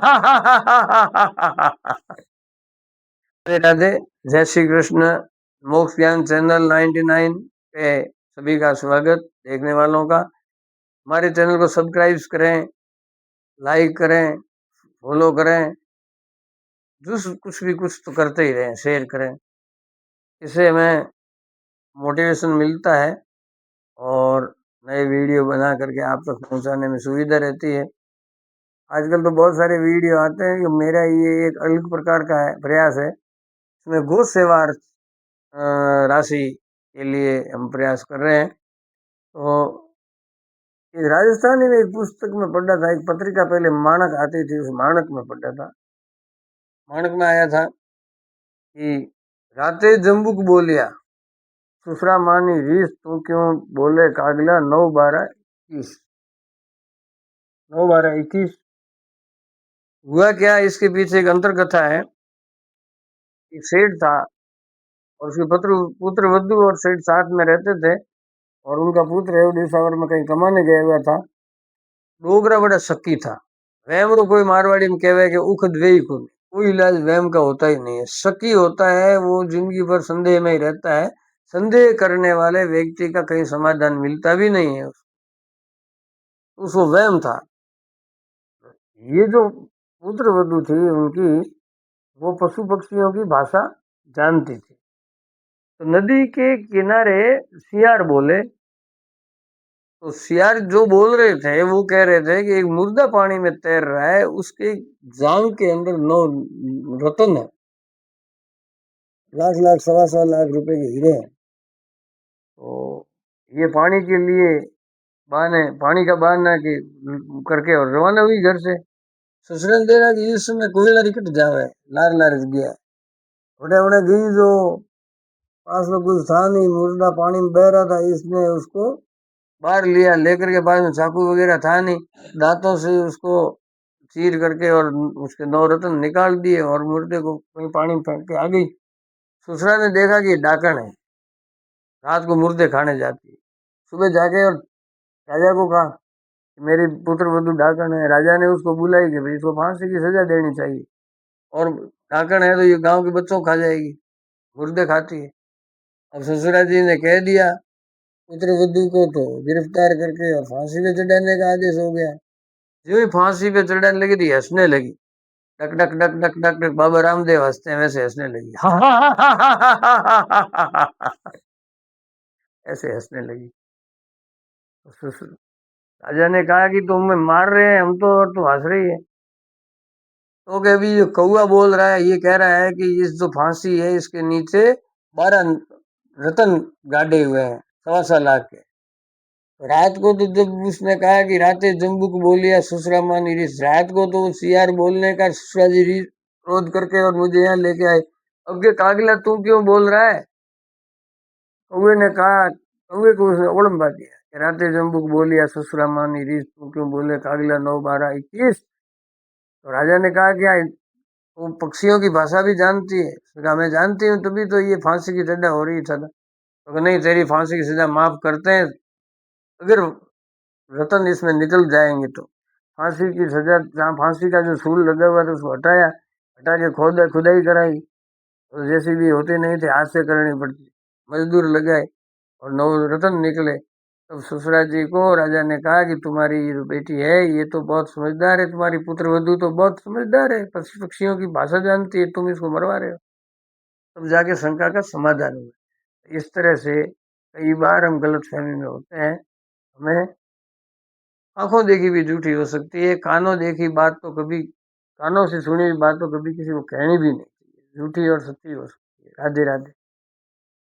राधे राधे। जय श्री कृष्ण। मोक्ष ज्ञान चैनल 99 पे सभी का स्वागत। देखने वालों का हमारे चैनल को सब्सक्राइब करें, लाइक करें, फॉलो करें, कुछ तो करते ही रहें, शेयर करें। इससे हमें मोटिवेशन मिलता है और नए वीडियो बना करके आप तक पहुंचाने में सुविधा रहती है। आजकल तो बहुत सारे वीडियो आते हैं कि मेरा ये एक अलग प्रकार का है प्रयास है, इसमें गौ सेवा राशि के लिए हम प्रयास कर रहे हैं। तो ये राजस्थानी में एक पुस्तक में पढ़ा था, एक पत्रिका पहले माणक आती थी, उस माणक में पढ़ा था। माणक में आया था कि राते जम्बुक बोलिया सुसरा मानी रीस तू क्यों बोले कागला 9-12-21। 9-12-21 हुआ क्या, इसके पीछे एक अंतर कथा है। एक सेठ था और उसके पुत्र वधु और सेठ साथ में रहते थे और उनका पुत्र है दिसावर में कहीं कमाने गया हुआ था। डोगरा बड़ा शक्की था। वहम तो कोई मारवाड़ी में कहवे कि उखद वे ही कोई इलाज वहम का होता ही नहीं है। शक्की होता है वो जिंदगी भर संदेह में ही रहता है। संदेह करने वाले व्यक्ति का कहीं समाधान मिलता भी नहीं है। उसको वहम था। ये जो पुत्र वधु थी उनकी, वो पशु पक्षियों की भाषा जानती थी। तो नदी के किनारे सियार बोले, तो सियार जो बोल रहे थे वो कह रहे थे कि एक मुर्दा पानी में तैर रहा है, उसके जांग के अंदर 9 रतन है, लाख लाख 1.25 लाख रुपए के हीरे हैं। तो ये पानी के लिए बहाने, पानी का बहाना के करके और रवाना हुई घर से। ससुराल देखा कि इस समय कोयला निकट जावे, लार लार गया उड़े उड़े गई, जो पास में कुछ था नहीं, मुर्दा पानी में बह रहा था। इसने उसको बाहर लिया, लेकर के बाद में चाकू वगैरह था नहीं, दांतों से उसको चीर करके और उसके 9 रत्न निकाल दिए और मुर्दे को कहीं पानी में फेंक के आ गई। ससुरा ने देखा कि डाकण है, रात को मुर्दे खाने जाती है। सुबह जाके और राजा को कहा कि मेरी पुत्र वधु डाकण है। राजा ने उसको बुलाई कि भाई इसको फांसी की सजा देनी चाहिए, और डाकण है तो ये गांव के बच्चों को खा जाएगी, मुर्दे खाती है। अब ससुरा जी ने कह दिया पुत्र वधु को, तो गिरफ्तार करके और फांसी पे चढ़ाने का आदेश हो गया। जो ही फांसी पे चढ़ाने लगी थी, हंसने लगी, duck duck duck duck duck duck, Baba Ramdev हंसते हैं वैसे हंसने लगी। ऐसे हंसने लगी। राजा ने कहा कि तुम हमें मार रहे हैं हम तो, और तू हंस रही है। तो कि अभी जो कौआ बोल रहा है ये कह रहा है कि इस जो फांसी है इसके नीचे 12 रतन गाड़े हुए हैं, 1.25 लाख के। रात को तो जब उसने कहा कि राते जम्बुक बोलिया ससुरा मानी रीस, रात को तो सियार बोलने का ससुरा जी क्रोध करके और मुझे यहाँ लेके आए। अब के कागला तू क्यों बोल रहा है? कौए ने कहा, कौए को उसने ओलंबा दिया कि राते जम्बुक बोलिया ससुरा मानी रीस तू क्यों बोले कागला 9-12-21। तो राजा ने कहा क्या वो पक्षियों की भाषा भी जानती है? कहा मैं जानती हूँ, तभी तो ये फांसी की सजा हो रही था। तो नहीं, तेरी फांसी की सजा माफ करते हैं अगर रतन इसमें निकल जाएंगे तो। फांसी की सजा, जहाँ फांसी का जो सूल लगा हुआ था उसको हटाया, हटा के खुदाई कराई, तो जैसी भी होते नहीं थे हाथ से करनी पड़ती, मजदूर लगाए और 9 रतन निकले। तब ससुरा जी को राजा ने कहा कि तुम्हारी ये जो बेटी है ये तो बहुत समझदार है, तुम्हारी पुत्र वधु तो बहुत समझदार है, पक्षियों की भाषा जानती है, तुम इसको मरवा रहे हो। तब जाके शंका का समाधान हुआ। इस तरह से कई बार हम गलत फहमी में होते हैं। हमें आंखों देखी भी झूठी हो सकती है, कानों देखी बात तो कभी, कानों से सुनी बात तो कभी किसी को कहनी भी नहीं चाहिए, झूठी और सच्ची हो सकती है। राधे राधे।